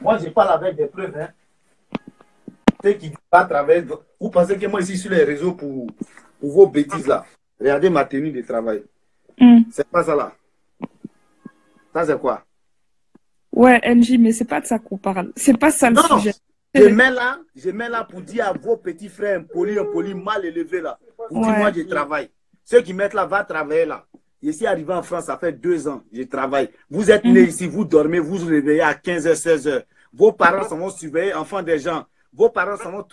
Moi, je parle avec des preuves. Hein. Ceux qui pas travailler. Vous pensez que moi, ici, sur les réseaux pour vos bêtises là. Regardez ma tenue de travail. C'est pas ça là. Ça, c'est quoi? Ouais, NJ, mais c'est pas de ça qu'on parle. C'est pas ça le Non, sujet. je mets là pour dire à vos petits frères impolis, mal élevés là. Pour dire, moi, je travaille. Ceux qui mettent là, va travailler là. Je suis arrivé en France, ça fait 2 ans, je travaille. Vous êtes nés ici, vous dormez, vous vous réveillez à 15h, 16h. Vos parents s'en vont surveiller, enfants des gens. Vos parents s'en vont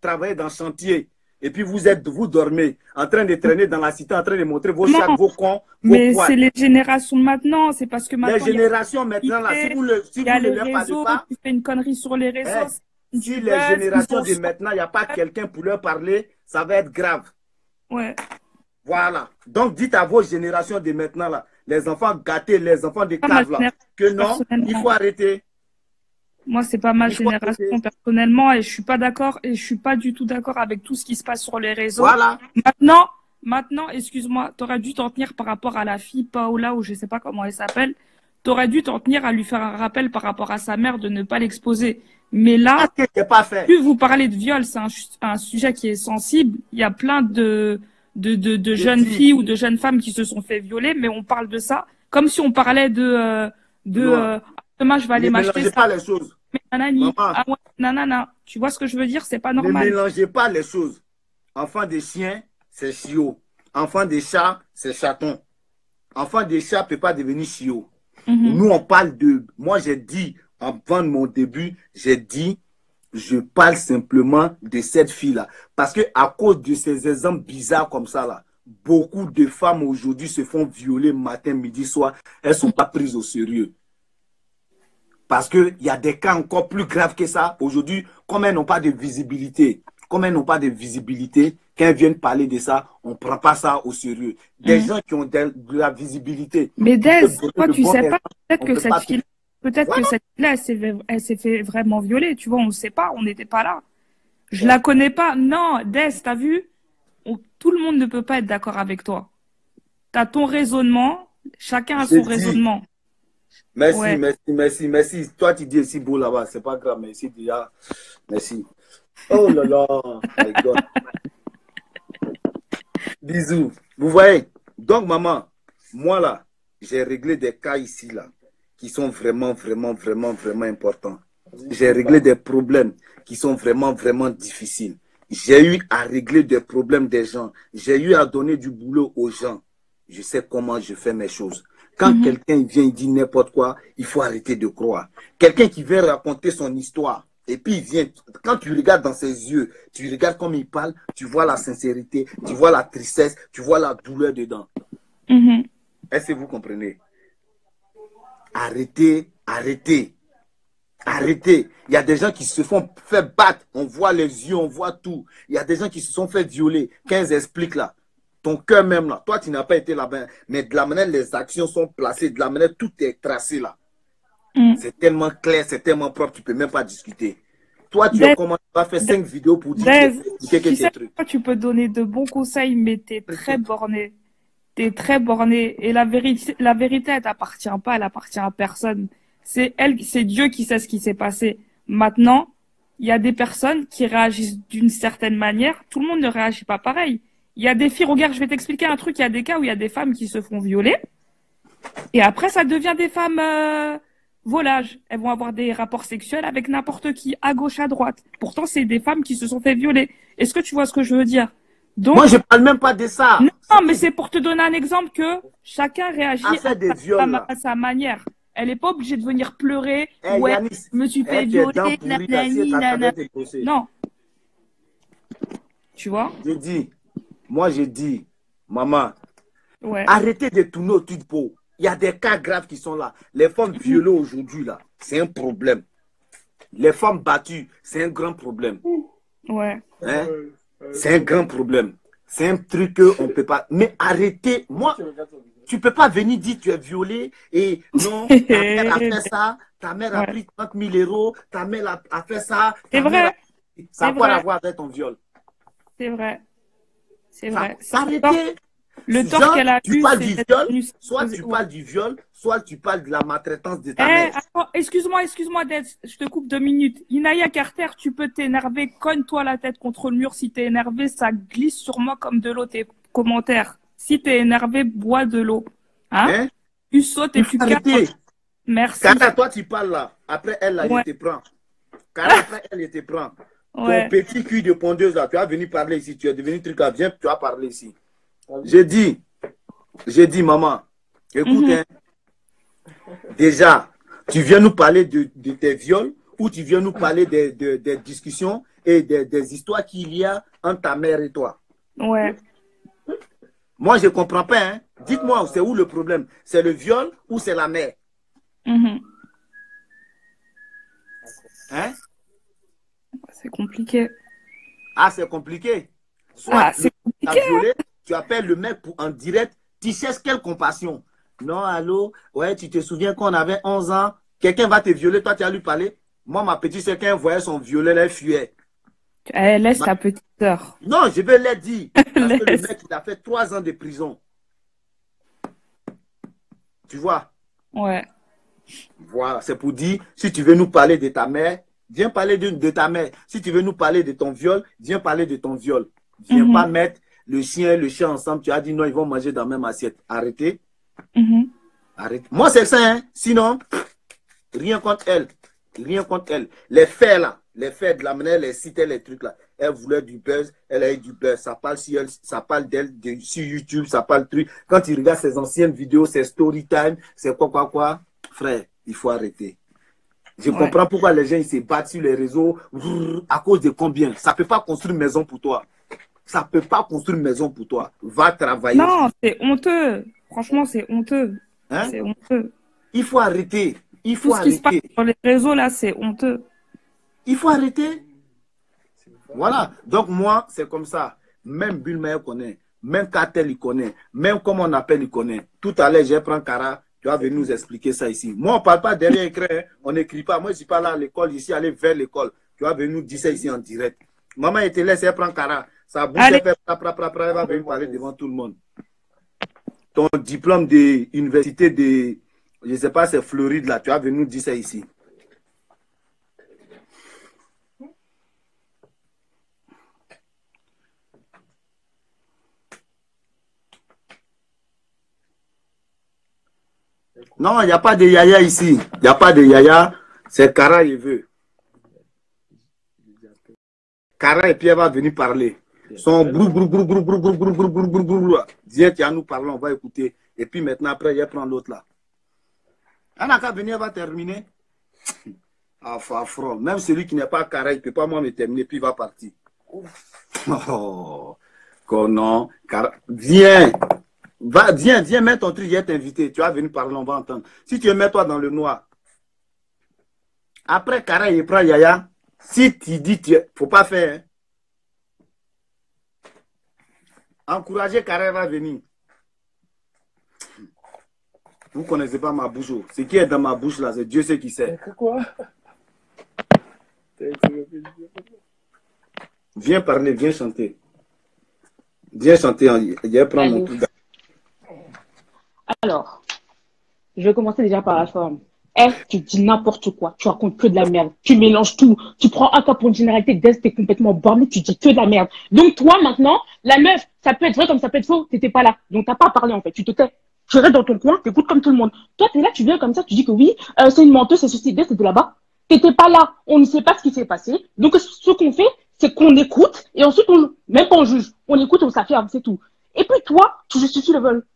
travailler dans le chantier. Et puis vous dormez, en train de traîner dans la cité, en train de montrer vos chats, vos cons, vos mais poils. c'est les générations de maintenant, c'est parce que maintenant... Les générations maintenant, là, si vous ne leur parlez pas... Tu fais une connerie sur les réseaux. Si les générations de maintenant, il n'y a pas quelqu'un pour leur parler, ça va être grave. Ouais. Voilà. Donc, dites à vos générations de maintenant, là, les enfants gâtés, les enfants de cave, là, que non, il faut arrêter. Moi, c'est pas ma génération personnellement et je suis pas d'accord et je suis pas du tout d'accord avec tout ce qui se passe sur les réseaux. Voilà. Maintenant, excuse-moi, tu aurais dû t'en tenir par rapport à la fille Paola ou je sais pas comment elle s'appelle. Tu aurais dû t'en tenir à lui faire un rappel par rapport à sa mère de ne pas l'exposer. Mais là, plus vous parlez de viol, c'est un sujet qui est sensible. Il y a plein de jeunes filles ou de jeunes femmes qui se sont fait violer, mais on parle de ça comme si on parlait demain je vais aller m'acheter ça. Ne mélangez pas les choses. Mais nanani, ah ouais, nanana, tu vois ce que je veux dire, c'est pas normal. Ne mélangez pas les choses. Enfant de chien, c'est chiot. Enfant de chat, c'est chaton. Enfant de chat ne peut pas devenir chiot. Nous, on parle de... Moi, j'ai dit, avant mon début, je parle simplement de cette fille-là. Parce que à cause de ces exemples bizarres comme ça, là, beaucoup de femmes aujourd'hui se font violer matin, midi, soir. Elles ne sont pas prises au sérieux. Parce qu'il y a des cas encore plus graves que ça. Aujourd'hui, comme elles n'ont pas de visibilité, quand elles viennent parler de ça, on ne prend pas ça au sérieux. Des gens qui ont de la visibilité. Mais Des, toi, tu sais pas, peut-être que cette fille-là, elle s'est fait vraiment violer. Tu vois, on ne sait pas, on n'était pas là. Je la connais pas. Non, Des, t'as vu? Tout le monde ne peut pas être d'accord avec toi. T'as ton raisonnement, chacun a son raisonnement. Merci. Toi, tu dis si beau là-bas, c'est pas grave, merci déjà. Merci. Oh là là, my God. Bisous. Vous voyez? Donc, maman, moi là, j'ai réglé des cas ici là, qui sont vraiment importants. J'ai réglé des problèmes qui sont vraiment difficiles. J'ai eu à régler des problèmes des gens. J'ai eu à donner du boulot aux gens. Je sais comment je fais mes choses. Quand quelqu'un vient et dit n'importe quoi, il faut arrêter de croire. Quelqu'un qui vient raconter son histoire, et puis il vient, quand tu regardes dans ses yeux, tu regardes comme il parle, tu vois la sincérité, tu vois la tristesse, tu vois la douleur dedans. Est-ce que vous comprenez? Arrêtez. Il y a des gens qui se font faire battre, on voit les yeux, on voit tout. Il y a des gens qui se sont fait violer. Quand ils expliquent là, ton cœur même là, toi tu n'as pas été là-bas, mais de la manière les actions sont placées, de la manière tout est tracé là. C'est tellement clair, c'est tellement propre, tu ne peux même pas discuter. Toi, tu as commencé à faire 5 vidéos pour dire que tu peux donner de bons conseils, mais tu es très borné. Tu es très borné. Et la vérité, elle t'appartient pas, elle appartient à personne. C'est Dieu qui sait ce qui s'est passé. Maintenant, il y a des personnes qui réagissent d'une certaine manière. Tout le monde ne réagit pas pareil. Il y a des filles, regarde, je vais t'expliquer un truc. Il y a des cas où il y a des femmes qui se font violer. Et après, ça devient des femmes volages. Elles vont avoir des rapports sexuels avec n'importe qui, à gauche, à droite. Pourtant, c'est des femmes qui se sont fait violer. Est-ce que tu vois ce que je veux dire? Donc, moi, je ne parle même pas de ça. Non, mais c'est pour te donner un exemple que chacun réagit à sa manière. Elle n'est pas obligée de venir pleurer. Ouais, Yanis, je me suis fait violer. Non. Tu vois? J'ai dit, maman, arrêtez de tourner autour du pot. Il y a des cas graves qui sont là. Les femmes violées aujourd'hui, là, c'est un problème. Les femmes battues, c'est un grand problème. Ouais. Hein? C'est un grand problème. C'est un truc qu'on ne peut pas... Mais arrêtez. Moi, tu ne peux pas venir dire que tu es violé et non, ta mère a fait ça, ta mère a pris 30 000 euros, ta mère a fait ça. C'est vrai. Ça n'a pas à voir avec ton viol. C'est vrai. C'est vrai. Arrêtez. Le tort Genre, qu'elle a tu eu, parles c'est du d'être viol, venue soit s'exposer. tu Ouais. parles du viol, soit tu parles de la maltraitance de ta mère. Attends, excuse-moi, Dez, je te coupe 2 minutes. Inaya Carter, tu peux t'énerver, cogne-toi la tête contre le mur. Si t'es énervé, ça glisse sur moi comme de l'eau, tes commentaires. Si t'es énervé, bois de l'eau. Hein? Hein? Tu sautes Il et faut tu casses. arrêter. Merci. Cara, toi, tu parles là. Après elle, là, il Ouais, te prend. Cara, après elle, il te prend. Ton ouais. petit cul de pondeuse là, tu as venu parler ici. Tu es devenu truc là. Viens, tu as parlé ici. J'ai dit, maman, écoute, Mhm. hein, déjà, tu viens nous parler de tes viols ou tu viens nous parler des discussions et des histoires qu'il y a entre ta mère et toi. Ouais. Moi, je ne comprends pas. Hein. Dites-moi, c'est où le problème? C'est le viol ou c'est la mère? Mhm. Hein? C'est compliqué. Ah, c'est compliqué. Ah, Soit le c'est mec t'a compliqué. violé, tu appelles le mec pour, en direct, tu cherches quelle compassion? Non, allô? Ouais, tu te souviens quand on avait 11 ans, quelqu'un va te violer, toi tu as lui parlé. Moi, ma petite sœur, quand elle voyait son violet, elle fuyait. Eh, laisse Ma- ta petite sœur. Non, je vais leur dire. Parce que le Laisse. mec, il a fait 3 ans de prison. Tu vois? Ouais. Voilà, c'est pour dire, si tu veux nous parler de ta mère, viens parler de ta mère. Si tu veux nous parler de ton viol, viens parler de ton viol. Viens pas Mhm. mettre le chien et le chat ensemble. Tu as dit non, ils vont manger dans la même assiette. Arrêtez. Mhm. Arrêtez. Moi, c'est ça, hein. Sinon, rien contre elle. Rien contre elle. Les faits, là, les faits de la manière, les citait les trucs, là. Elle voulait du buzz, elle a eu du buzz. Ça parle sur elle, ça parle d'elle sur YouTube, ça parle de trucs. Quand tu regardes ses anciennes vidéos, ses story time, c'est quoi. Frère, il faut arrêter. Je Ouais. comprends pourquoi les gens ils se battent sur les réseaux à cause de combien. Ça ne peut pas construire une maison pour toi. Ça ne peut pas construire une maison pour toi. Va travailler. Non, c'est honteux. Franchement, c'est honteux. Hein? C'est honteux. Il faut arrêter. Il Tout faut ce qui se passe arrêter. sur les réseaux, là, c'est honteux. Il faut arrêter. Voilà. Donc, moi, c'est comme ça. Même Bulma, il connaît. Même Cartel, il connaît. Même comme on appelle, il connaît. Tout à l'heure, j'ai pris Cara. Tu vas venir nous expliquer ça ici. Moi, on ne parle pas derrière écran. Hein. On n'écrit pas. Moi, je suis pas là à l'école. Ici, aller vers l'école. Tu vas venir nous dire ça ici en direct. Maman, elle te laisse, elle prend Cara. Sa bouche, Allez, elle fait elle va venir parler devant tout le monde. Ton diplôme de université de, je ne sais pas, c'est Floride, là. Tu vas venir nous dire ça ici. Non, il n'y a pas de yaya ici. Il n'y a pas de yaya. C'est Cara, il veut. Cara et puis elle va venir parler. Son brou. Viens, tu vas nous parler, on va écouter. Et puis maintenant, après, elle prend l'autre là. Elle n'a qu'à venir, elle va terminer. Ah, front. Même celui qui n'est pas Cara, il ne peut pas moi me terminer, puis il va partir. Oh, non. Viens. Viens, mets ton truc, il est invité. Tu vas venir parler, on va entendre. Si tu veux, mets-toi dans le noir. Après, Cara, il prend Yaya. Si tu dis, il ne faut pas faire. Hein. Encourager Cara va venir. Vous ne connaissez pas ma bouche. Ce qui est dans ma bouche, là, c'est Dieu sait qui sait. Quoi? Viens parler, viens chanter. Viens chanter. Il va prendre mon truc. Alors, je vais commencer déjà par la forme. Tu dis n'importe quoi, tu racontes que de la merde, tu mélanges tout, tu prends un cas pour une généralité, t'es complètement borné, tu dis que de la merde. Donc toi maintenant, la meuf, ça peut être vrai comme ça peut être faux, t'étais pas là, donc t'as pas à parler en fait, tu te tais, tu restes dans ton coin, t'écoutes comme tout le monde. Toi t'es là, tu viens comme ça, tu dis que oui, c'est une menteuse, c'est ceci, t'étais là-bas, t'étais pas là, on ne sait pas ce qui s'est passé, donc ce qu'on fait, c'est qu'on écoute, et ensuite même pas on juge, on écoute, on s'affirme, c'est tout. Et puis toi, tu justifies le vol.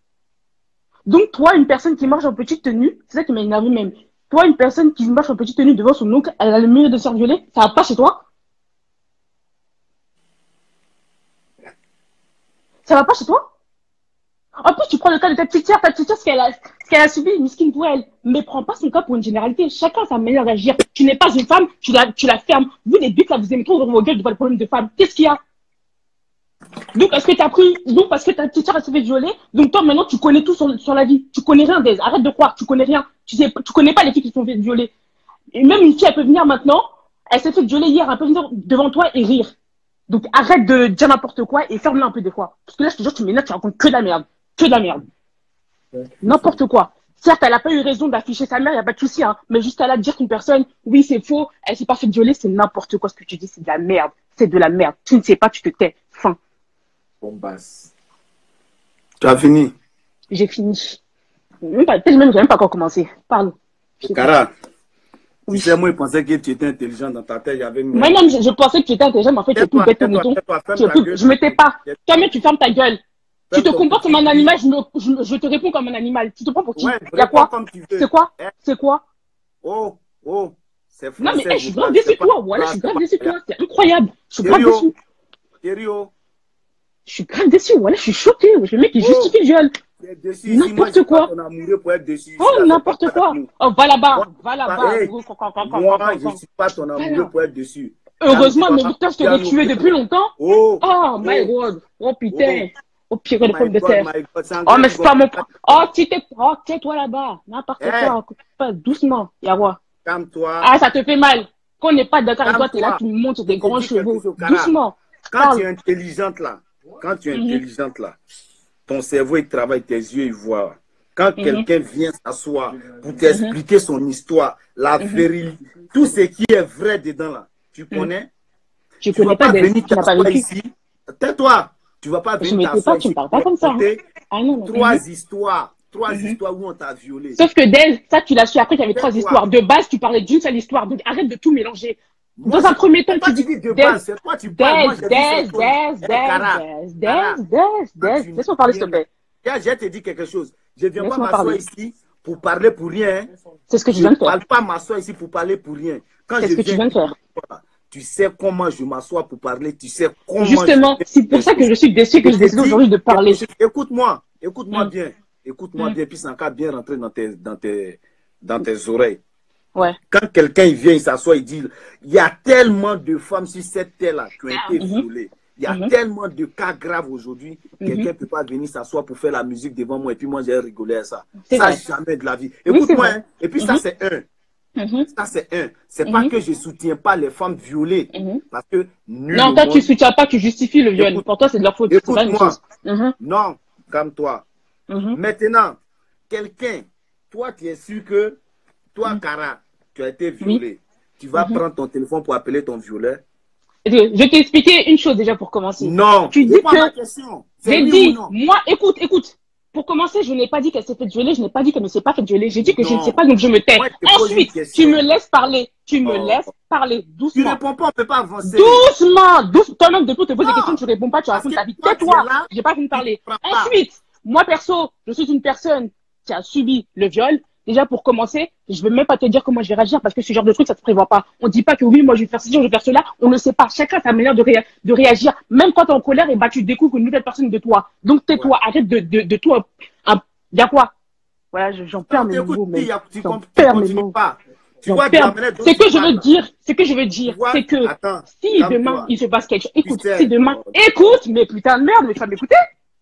Donc, toi, une personne qui marche en petite tenue, c'est ça qui m'a énervé même. Toi, une personne qui marche en petite tenue devant son oncle, elle a le mieux de se faire violer, ça va pas chez toi? Ça va pas chez toi? En plus, tu prends le cas de ta petite sœur, ce qu'elle a subi, miskin pour elle. Mais prends pas son cas pour une généralité. Chacun a sa manière d'agir. Tu n'es pas une femme, tu la fermes. Vous, les buts, là, vous aimez trop ouvrir vos gueules devant le problème de femme. Qu'est-ce qu'il y a? Donc, parce que ta petite sœur, elle s'est fait violer, donc toi, maintenant, tu connais tout sur la vie. Tu connais rien d'elle. Arrête de croire, tu connais rien. Tu connais pas les filles qui se sont fait violer. Et même une fille, elle peut venir maintenant, elle s'est fait violer hier, elle peut venir devant toi et rire. Donc, arrête de dire n'importe quoi et ferme-la un peu des fois. Parce que là, je te jure, tu m'énerves, tu racontes que de la merde. Que de la merde. N'importe quoi. Certes, elle n'a pas eu raison d'afficher sa mère, il n'y a pas de souci, hein. Mais jusqu'à là, dire qu'une personne, oui, c'est faux, elle s'est pas fait violer, c'est n'importe quoi ce que tu dis, c'est de la merde. C'est de la merde. Tu ne sais pas, tu te tais. Fin. Bombasse. Tu as fini? J'ai fini. Peut-être même, j'ai même pas encore commencé. Parle. Cara, Oui. tu sais, moi, je pensais que tu étais intelligent dans ta tête. Il y avait une... Moi-même, je pensais que tu étais intelligent, mais en fait, tu es plus bête que mouton. Je me tais pas. Toi-même, tu fermes ta gueule. Tu te comportes comme un animal, je te réponds comme un animal. Tu te prends pour qui? Ouais, Il y a quoi? C'est quoi? Eh? C'est quoi? Oh, c'est français. Non, mais je suis grave déçu de toi. Voilà, je suis grave déçu de toi. C'est incroyable. Je suis grave déçu. Sérieux? Je suis grave déçu. Voilà, je suis choqué. Le mec, il justifie le viol. N'importe quoi. Oh, n'importe quoi. Oh, va là-bas. Va là-bas. Moi, je ne suis pas ton amoureux pour être dessus. Heureusement, mais putain, je t'aurais tué depuis longtemps. Oh, my God. Oh, putain. Oh, pire de pommes de terre. Oh, mais c'est pas mon... Oh, tais-toi là-bas. N'importe quoi. Doucement. Y'a quoi? Calme-toi. Ah, ça te fait mal. Quand on n'est pas d'accord avec toi, t'es là, tu me montres des grands chevaux. Doucement. Quand tu es intelligente là, ton cerveau, il travaille, tes yeux, ils voient. Quand quelqu'un vient s'asseoir pour t'expliquer son histoire, la vérité, tout ce qui est vrai dedans là, tu connais? Tu connais pas venir t'asseoir ici. Tais-toi. Tu vas pas venir t'asseoir ici. Tu me parles pas comme ça. Trois histoires où on t'a violé. Sauf que Dez, ça tu l'as su après qu'il y avait 3 histoires. De base, tu parlais d'une seule histoire. Donc arrête de tout mélanger. Dans un premier temps, tu dis de base, c'est toi tu parles. Laisse-moi parler, s'il te plaît. Je te dis quelque chose. Je ne viens pas m'asseoir ici pour parler pour rien. C'est ce que tu viens de faire. Je ne parle pas m'asseoir ici pour parler pour rien. C'est ce que tu viens de faire. Tu sais comment je m'assois pour parler. Tu sais comment. Justement, c'est pour ça que je suis déçu que je décide aujourd'hui de parler. Écoute-moi bien. Écoute-moi bien, puis ça va bien rentrer dans tes oreilles. Ouais. Quand quelqu'un vient, il s'assoit, il dit, il y a tellement de femmes sur cette terre-là qui ont été violées. Il y a tellement de cas graves aujourd'hui. Quelqu'un ne peut pas venir s'asseoir pour faire la musique devant moi et puis moi j'ai rigolé à ça. Ça, jamais de la vie. Écoute-moi, hein. Et puis ça, c'est un. Ça, c'est un. C'est pas que je ne soutiens pas les femmes violées. Parce que non, toi, tu ne soutiens pas, tu justifies le viol. Pour toi, c'est de leur faute. Écoute-moi. Non, calme-toi. Maintenant, quelqu'un, toi, tu es sûr que, toi, Cara, tu as été violée. Tu vas prendre ton téléphone pour appeler ton violeur. Je vais t'expliquer une chose déjà pour commencer. Non, tu dis que... J'ai dit, moi, écoute. Pour commencer, je n'ai pas dit qu'elle s'est fait violer, je n'ai pas dit qu'elle ne s'est pas fait violer. J'ai dit que je ne sais pas, donc je me tais. Ensuite, tu me laisses parler. Tu me laisses parler doucement. Tu ne réponds pas, on ne peut pas avancer. Doucement. Toi-même, depuis, tu te poses des questions, tu ne réponds pas, tu racontes ta vie. Tais-toi. Je n'ai pas fini de parler. Ensuite, moi, perso, je suis une personne qui a subi le viol. Déjà, pour commencer, je ne vais même pas te dire comment je vais réagir parce que ce genre de truc, ça ne se prévoit pas. On ne dit pas que oui, moi, je vais faire ceci, je vais faire cela. On ne sait pas. Chacun a sa manière de réagir. Même quand tu es en colère, et bah, tu découvres une nouvelle personne de toi. Donc, tais-toi. Arrête de tout. Il y a quoi? Voilà, j'en perds mes mots. J'en perds mes mots. Ce que je veux dire, c'est que si demain, il se passe quelque chose. Écoute, si demain. Écoute, mais putain de merde, mais tu vas m'écouter?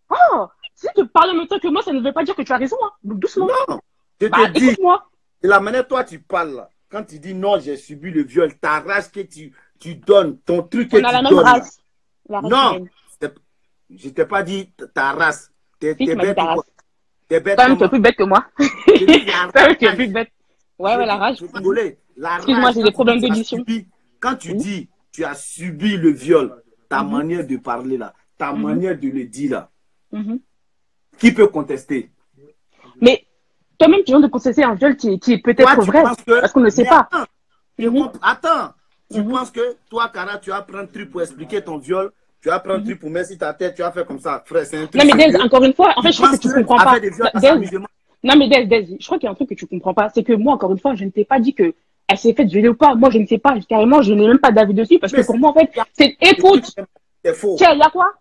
Oh, si tu parles en même temps que moi, ça ne veut pas dire que tu as raison. Hein. Donc, doucement. Non. Je te dis, de la manière dont toi tu parles là, quand tu dis non, j'ai subi le viol, ta race que tu donnes, ton truc que tu donnes. On a la même race. Non, je t'ai pas dit ta race. T'es bête ou quoi? T'es bête. Toi-même, tu es plus bête que moi. Toi-même, tu es plus bête. Ouais, la rage. Excuse-moi, j'ai des problèmes d'édition. Quand tu dis tu as subi le viol, ta manière de parler là, ta manière de le dire là, qui peut contester? Mais toi-même, tu viens de contester un viol qui est peut-être vrai, parce qu'on ne sait pas. Attends, tu penses que toi, Cara, tu vas prendre un truc pour expliquer ton viol, tu vas prendre un truc pour mettre sur ta tête, tu vas faire comme ça, frère, c'est un truc. Non, mais Dez, encore une fois, en fait, je crois que tu ne comprends pas. Non, mais Dez, je crois qu'il y a un truc que tu ne comprends pas, c'est que moi, encore une fois, je ne t'ai pas dit que elle s'est faite violer ou pas. Moi, je ne sais pas, carrément, je n'ai même pas d'avis dessus, parce que pour moi, en fait, c'est écoute. C'est faux. Tiens, il y a quoi?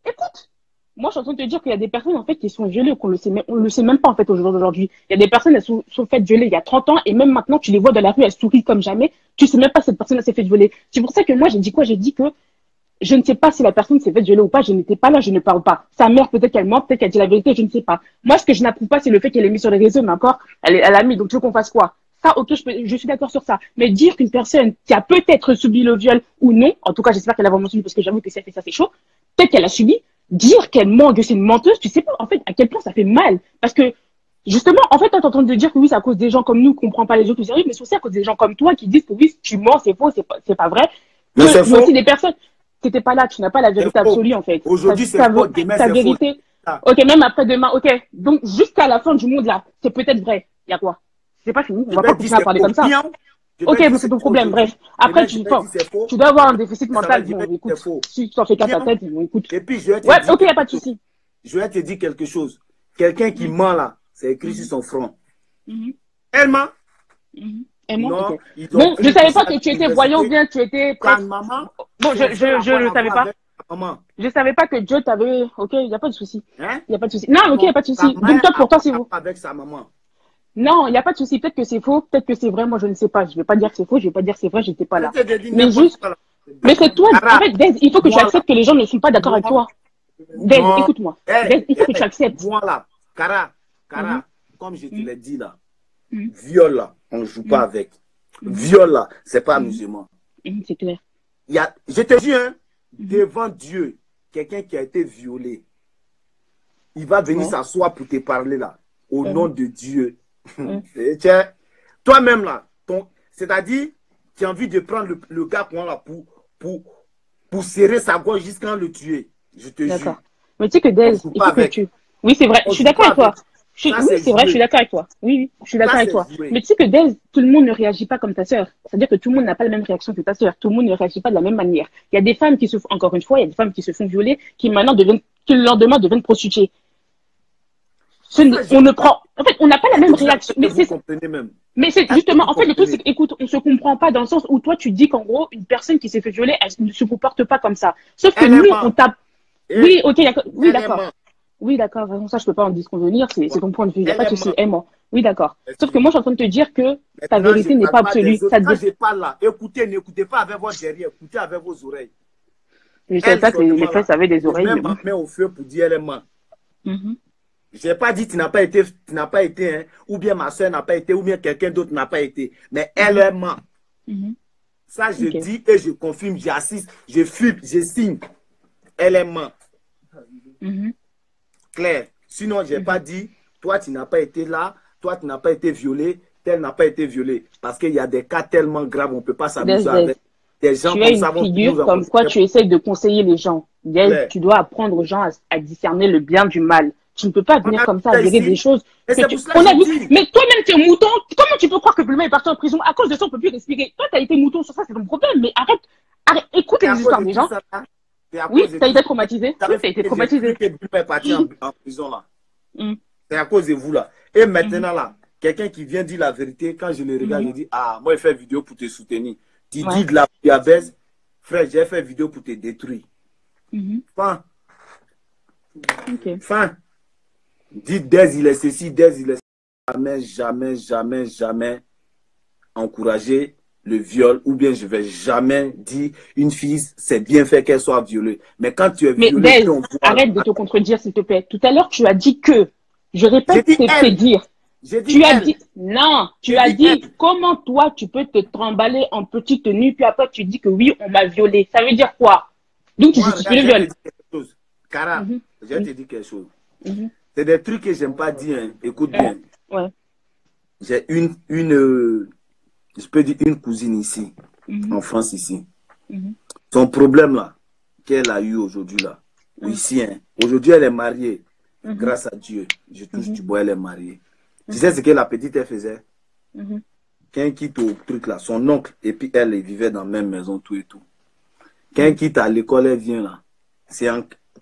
Écoute. Moi, je suis en train de te dire qu'il y a des personnes, en fait, qui sont violées, on ne le sait même pas, en fait, aujourd'hui. Il y a des personnes, elles sont faites violer il y a 30 ans, et même maintenant, tu les vois dans la rue, elles sourient comme jamais. Tu sais même pas si cette personne, elle s'est fait violer. C'est pour ça que moi, j'ai dit quoi? J'ai dit que je ne sais pas si la personne s'est fait violer ou pas, je n'étais pas là, je ne parle pas. Sa mère, peut-être qu'elle ment, peut-être qu'elle dit la vérité, je ne sais pas. Moi, ce que je n'approuve pas, c'est le fait qu'elle ait mis sur les réseaux, mais encore, elle a mis, donc tu veux qu'on fasse quoi? Ça, ok, je suis d'accord sur ça. Mais dire qu'une personne qui a peut-être subi le viol ou non, en tout cas, j'espère qu'elle a vraiment subi parce que j'avoue que si elle fait ça, c'est chaud. Peut-être qu'elle a subi. Dire qu'elle ment, que c'est une menteuse, tu sais pas, en fait, à quel point ça fait mal. Parce que, justement, en fait, toi, t'es en train de dire que oui, c'est à cause des gens comme nous qu'on prend pas les autres au sérieux, mais c'est aussi à cause des gens comme toi qui disent que oui, tu mens, c'est faux, c'est pas vrai. Mais c'est Il y a faux. aussi des personnes, t'étais pas là, tu n'as pas la vérité absolue, en fait. Aujourd'hui, c'est faux. Demain, Ta c'est faux. vérité. Ok, même après-demain, ok. Donc, jusqu'à la fin du monde, là, c'est peut-être vrai. Il y a quoi? C'est pas fini, on va pas continuer à parler comme ça. Ok, mais c'est ton problème, bref. Après, tu dois avoir un déficit mental. Bon, écoute, si tu t'en fais qu'à ta tête, bon, écoute. Et puis, je vais te ouais, dire ok, y a pas de souci. Je vais te dire quelque chose. Quelqu'un qui ment là, c'est écrit sur son front. Mhm. Elle ment. Elle ment, Non, ok. ils ont Bon, pris je savais tout pas ça que à tu étais l'université. voyant ou bien tu étais Quand presque. maman, Bon, je le savais pas. maman. Je savais pas que Dieu t'avait. Ok, il n'y a pas de souci. Hein? Il n'y a pas de souci. Non, ok, il n'y a pas de souci. Ta Donc, toi, pour toi, c'est mère faux. avec sa maman. Non, il n'y a pas de souci. Peut-être que c'est faux, peut-être que c'est vrai. Moi, je ne sais pas. Je vais pas dire que c'est faux, je vais pas dire que c'est vrai, j'étais pas là. Je t'ai dit Mais n'importe juste. quoi, là. Mais c'est toi. Cara, En fait, Dez, il faut que tu voilà. acceptes que les gens ne sont pas d'accord avec toi. Dez, Non. écoute-moi. Dez, il faut que tu acceptes. Voilà. Cara, Mhm. comme je te l'ai dit là, Mhm. viol là, on ne joue pas avec. Viol là, c'est pas amusement. C'est clair. Je te dis, hein, devant Dieu, quelqu'un qui a été violé, il va venir s'asseoir pour te parler là, au nom de Dieu. Et tiens, toi-même là, c'est-à-dire, tu as envie de prendre le gars là, pour serrer sa gorge jusqu'à le tuer. Je te jure. D'accord. Mais tu sais que Dez, il faut que tu. Oui, c'est vrai, je suis d'accord avec toi. Oui, c'est vrai, je suis d'accord avec toi. Oui, je suis d'accord avec toi. Mais tu sais que Dez, tout le monde ne réagit pas comme ta sœur. C'est-à-dire que tout le monde n'a pas la même réaction que ta sœur. Tout le monde ne réagit pas de la même manière. Il y a des femmes qui se font, encore une fois, il y a des femmes qui se font violer, qui maintenant deviennent, qui le lendemain deviennent prostituées. On ne prend, en fait, on n'a pas la même réaction. Mais c'est justement, en fait, le truc, c'est qu'écoute, on se comprend pas dans le sens où toi, tu dis qu'en gros, une personne qui s'est fait violer, elle ne se comporte pas comme ça. Sauf que nous, on tape. Oui, ok, d'accord. Oui, d'accord. Oui, d'accord. Ça, je peux pas en disconvenir. C'est ton point de vue. Il n'y a pas de souci. Oui, d'accord. Sauf que moi, je suis en train de te dire que ta vérité n'est pas absolue. Quand je parle là, écoutez, n'écoutez pas avec votre derrière, écoutez avec vos oreilles. Je ne savais pas que les fesses avaient des oreilles. Je mets ma main au feu pour dire elle est ment. Je n'ai pas dit tu n'as pas été, hein, ou bien ma soeur n'a pas été, ou bien quelqu'un d'autre n'a pas été. Mais elle est ment. Ça, je dis et je confirme, j'assiste, je filme, je signe. Elle est ment. Claire. Sinon, je n'ai pas dit, toi, tu n'as pas été là, toi, tu n'as pas été violé, tel n'a pas été violé. Parce qu'il y a des cas tellement graves, on ne peut pas s'amuser avec. Des gens tu as une figure comme quoi tu essayes de conseiller les gens. Tu dois apprendre aux gens à discerner le bien du mal. Tu ne peux pas venir comme ça à dire des choses. Mais toi-même, tu es mouton. Comment tu peux croire que Bluma est parti en prison? À cause de ça, on ne peut plus respirer. Toi, tu as été mouton sur ça, c'est ton problème. Mais arrête. Écoute les histoires des gens. Oui, tu as été traumatisé. Oui, tu as été traumatisé. Bluma est parti en prison là. C'est à cause de vous là. Et maintenant là, quelqu'un qui vient dire la vérité, quand je le regarde, je dis, ah, moi, je fais vidéo pour te soutenir. Tu dis de la bouillabaisse, frère, j'ai fait vidéo pour te détruire. Fin. Fin. Dites Dez, il est ceci, Dez, il est jamais encourager le viol, ou bien je vais jamais dire une fille, c'est bien fait qu'elle soit violée. Mais quand tu es violée, Dez, arrête de te contredire, s'il te plaît. Tout à l'heure, tu as dit que, je répète, c'est dire. Tu as dit, non, tu as dit, comment toi, tu peux te trimballer en petite tenue, puis après, tu dis que oui, on m'a violée. Ça veut dire quoi? Donc, tu justifies le viol. Cara, je vais te dire quelque chose. C'est des trucs que j'aime pas dire. Hein. Écoute bien. J'ai je peux dire une cousine ici, en France ici. Son problème là, qu'elle a eu aujourd'hui là, ici, hein. Aujourd'hui, elle est mariée. Grâce à Dieu, je touche du bois, elle est mariée. Tu sais ce que la petite elle faisait? Quand elle quitte au truc là, son oncle, et puis elle vivait dans la même maison, tout et tout. Quand elle quitte à l'école, elle vient là.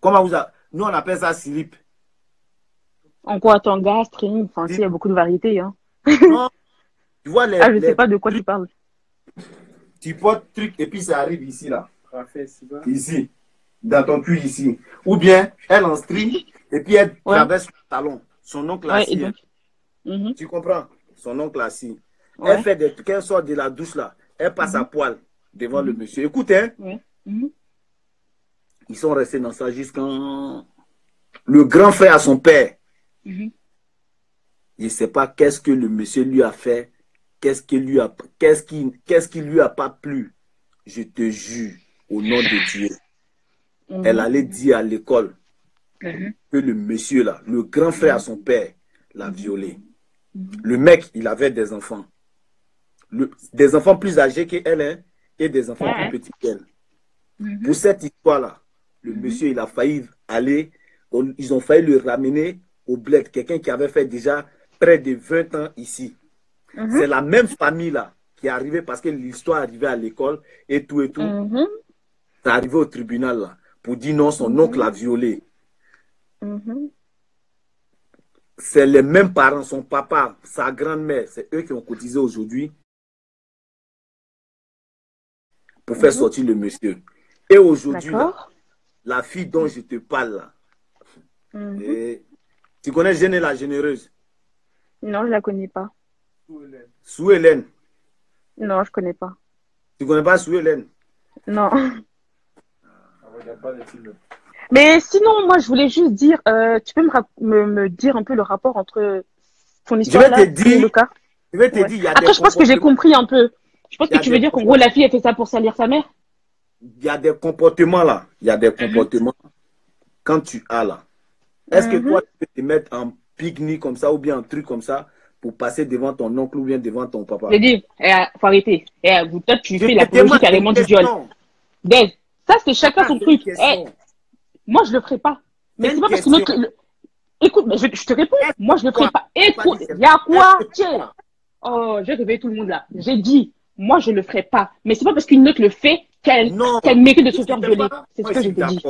Comment nous on appelle ça slip. En quoi, tanga, string, enfin, il y a beaucoup de variétés. Hein. Non, tu vois je ne sais pas de quoi tu parles. Tu portes truc et puis ça arrive ici là. Ici, dans ton cul ici. Ou bien elle en string et puis elle traverse le talon. Son oncle assis. Tu comprends? Son oncle assis. Elle fait des trucs, elle sort de la douche là. Elle passe à poil devant le monsieur. Écoute, hein. Ils sont restés dans ça jusqu'en... Le grand frère à son père. Il ne sait pas qu'est-ce que le monsieur lui a fait qu'est-ce qui lui a pas plu? Je te jure, au nom de Dieu. Elle allait dire à l'école que le monsieur là, le grand frère à son père, l'a violé. Le mec, il avait des enfants. Des enfants plus âgés qu'elle, hein, et des enfants plus petits qu'elle. Pour cette histoire-là, le monsieur, il a failli aller, ils ont failli le ramener au bled. Quelqu'un qui avait fait déjà près de 20 ans ici. C'est la même famille-là qui est arrivée parce que l'histoire est arrivée à l'école et tout et tout. C'est arrivé au tribunal là pour dire non, son oncle l'a violé. C'est les mêmes parents, son papa, sa grand-mère, c'est eux qui ont cotisé aujourd'hui pour faire sortir le monsieur. Et aujourd'hui, la fille dont je te parle là, tu connais Jeanne la généreuse? Non, je la connais pas. Sue Hélène. Non, je connais pas. Tu connais pas Sue Hélène? Non. Mais sinon, moi, je voulais juste dire, tu peux me dire un peu le rapport entre ton histoire là et le cas? Je vais te dire, il y a Après, je pense que j'ai compris un peu. Je pense que tu veux dire qu'en gros, la fille, elle fait ça pour salir sa mère? Il y a des comportements là. Il y a des comportements. Quand tu as là, est-ce que toi, tu peux te mettre en pique-nique comme ça ou bien un truc comme ça pour passer devant ton oncle ou bien devant ton papa? J'ai dit, faut arrêter. Toi, tu fais l'apologie carrément du viol. Ça, c'est chacun son truc. Moi, je le ferai pas. Mais c'est pas parce que notre... Écoute, mais je te réponds. Moi, je le ferai pas. Écoute, il y a quoi? Tiens. Oh, j'ai réveillé tout le monde là. J'ai dit, moi, je le ferai pas. Mais c'est pas parce qu'une autre le fait qu'elle mérite de se faire violer. C'est ce que j'ai dit.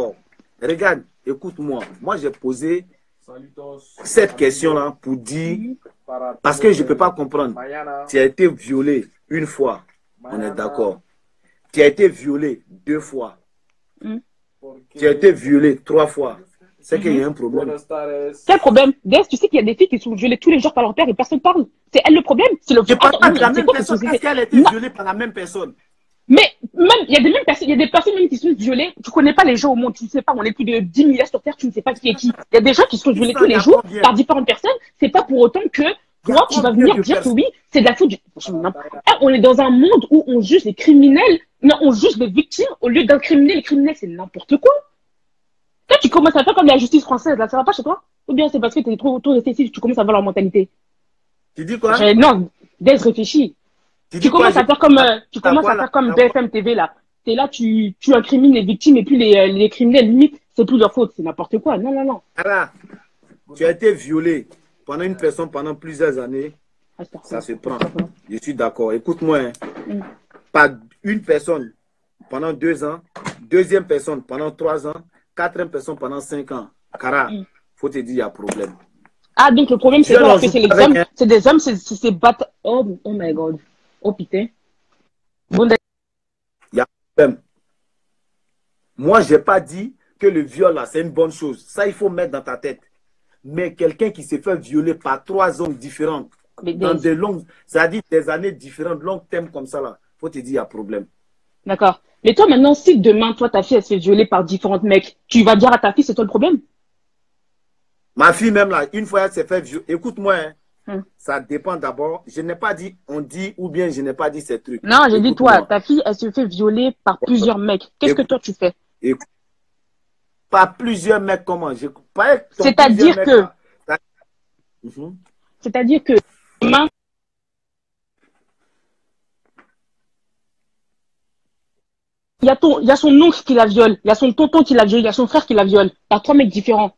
Regarde, écoute-moi. Moi, j'ai posé cette question-là pour dire, parce que je ne peux pas comprendre. Tu as été violé une fois, on est d'accord. Tu as été violé 2 fois. Tu as été violé 3 fois. C'est qu'il y a un problème. Quel problème? D'ailleurs, tu sais qu'il y a des filles qui sont violées tous les jours par leur père et personne ne parle. C'est elle le problème. C'est le Je parle pas de la même personne. Est-ce qu'elle a été violée par la même personne? Mais même, il y a des mêmes personnes, il y a des personnes même qui sont violées. Tu connais pas les gens au monde, tu ne sais pas. On est plus de 10 milliards sur Terre, tu ne sais pas qui est qui. Il y a des gens qui sont violés tous les jours par différentes personnes. C'est pas pour autant que toi, tu vas venir dire que oui, c'est de la faute du... On est dans un monde où on juge les criminels, non, on juge les victimes au lieu d'incriminer les criminels. C'est n'importe quoi. Toi, tu commences à faire comme la justice française, là, ça va pas chez toi? Ou bien c'est parce que tu es trop récessif, tu commences à voir leur mentalité? Tu dis quoi? Non, Dès réfléchis. Tu commences à faire comme BFM TV, là. T'es là, tu incrimines les victimes et puis les criminels, limite, c'est plus leur faute. C'est n'importe quoi. Non, non, non. Ara, tu as été violé pendant une personne pendant plusieurs années. Ça se prend. Je suis d'accord. Écoute-moi. Hein. Pas une personne pendant 2 ans, deuxième personne pendant 3 ans, quatrième personne pendant 5 ans. Cara, faut te dire, il y a problème. Ah, donc le problème, c'est quoi? C'est les hommes, c'est des hommes, c'est battre. Oh my God. Oh putain. Bon, il y a problème. Moi, je n'ai pas dit que le viol, là, c'est une bonne chose. Ça, il faut mettre dans ta tête. Mais quelqu'un qui s'est fait violer par 3 hommes différents, dans des longues, c'est-à-dire des années différentes, longs thèmes comme ça, là, faut te dire, il y a problème. D'accord. Mais toi, maintenant, si demain, toi, ta fille, elle se fait violer par différents mecs, tu vas dire à ta fille, c'est toi le problème? Ma fille, même là, une fois, elle s'est fait violer. Écoute-moi, hein. Ça dépend d'abord. Je n'ai pas dit, on dit, ou bien je n'ai pas dit ces trucs. Non, j'ai dit, toi, ta fille, elle se fait violer par plusieurs mecs. Qu'est-ce que toi, tu fais? Par plusieurs mecs, comment? C'est-à-dire que... C'est-à-dire que... Demain, il y a son oncle qui la viole, il y a son tonton qui la viole, il y a son frère qui la viole. Il y a 3 mecs différents.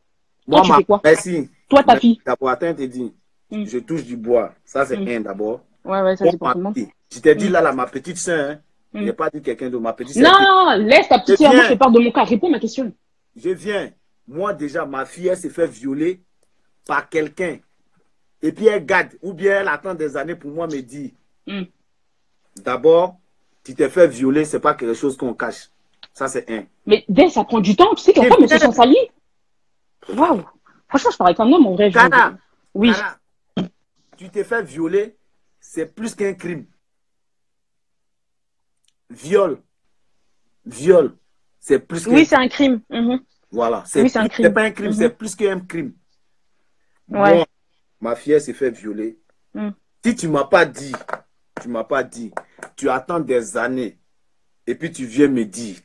Toi, tu fais quoi? Merci. Toi, ta fille. D'abord, attends, te dis. Je touche du bois. Ça, c'est un d'abord. Ouais, ça, c'est pour tout le monde. Je t'ai dit là, ma petite soeur, hein. Je n'ai pas dit quelqu'un de ma petite soeur. Non, laisse ta petite soeur. Moi, je te parle de mon cas. Réponds à ma question. Je viens. Moi, déjà, ma fille, elle s'est fait violer par quelqu'un. Et puis, elle garde. Ou bien, elle attend des années pour moi me dire. D'abord, tu t'es fait violer, ce n'est pas quelque chose qu'on cache. Ça, c'est un. Mais dès ça prend du temps. Tu sais que la femme, elle se sent salie. Waouh. Franchement, je parle avec un homme, en vrai. Oui. Cara, tu t'es fait violer, c'est plus qu'un crime. Viol, c'est plus qu'un crime. Oui, c'est un crime. Voilà, c'est pas un crime, c'est plus qu'un crime. Ouais. Moi, ma fille s'est fait violer. Si tu ne m'as pas dit tu m'as pas dit. Tu attends des années. Et puis tu viens me dire,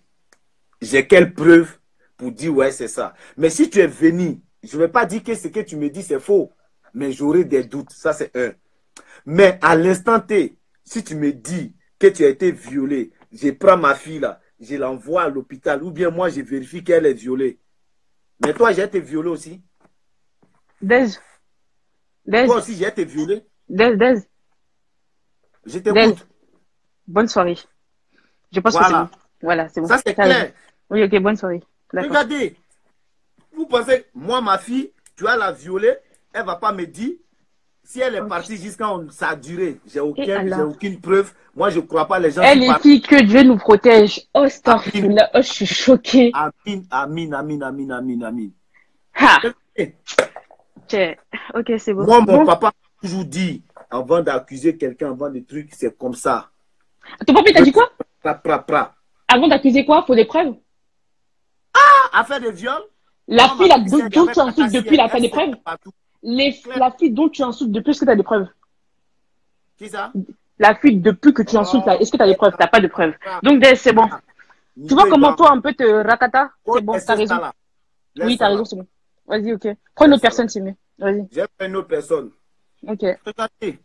j'ai quelle preuve pour dire ouais, c'est ça. Mais si tu es venu, je ne vais pas dire que ce que tu me dis, c'est faux. Mais j'aurai des doutes. Ça, c'est un. Mais à l'instant T, si tu me dis que tu as été violé, je prends ma fille là, je l'envoie à l'hôpital, ou bien moi, je vérifie qu'elle est violée. Mais toi, j'ai été violé aussi. Dez. Toi aussi, j'ai été violé. Dez. Je t'écoute. Bonne soirée. Je pense que c'est bon. Voilà, c'est bon. Ça, c'est clair. Oui, ok, bonne soirée. Regardez, vous pensez, moi, ma fille, tu vas la violer, elle ne va pas me dire. Si elle est partie jusqu'à ça a duré, j'ai aucune preuve. Moi, je ne crois pas les gens. Elle est qui que Dieu nous protège. Oh, Starfilla. Oh, je suis choquée. Amin, amin, amin, amin, amin, amin. Ha! Ok, c'est bon. Moi, mon papa m'a toujours dit, avant d'accuser quelqu'un, avant des trucs, c'est comme ça. Ton papa, t'a dit quoi? Pra. Avant d'accuser quoi? Faut des preuves? Ah, affaire de viol? La fille là, dont tu insultes depuis, là, t'as des preuves? La fille dont tu insultes depuis, est-ce que t'as des preuves? Qui ça? La fille depuis que tu insultes là, est-ce que t'as des preuves? T'as pas de preuves. Donc, c'est bon. Tu vois comment toi, un peu te rakata? C'est bon, t'as raison. Oui, t'as raison, c'est bon. Vas-y, ok. Prends une autre personne, c'est mieux. Vas-y. J'ai pris une autre personne. Ok. Regardez.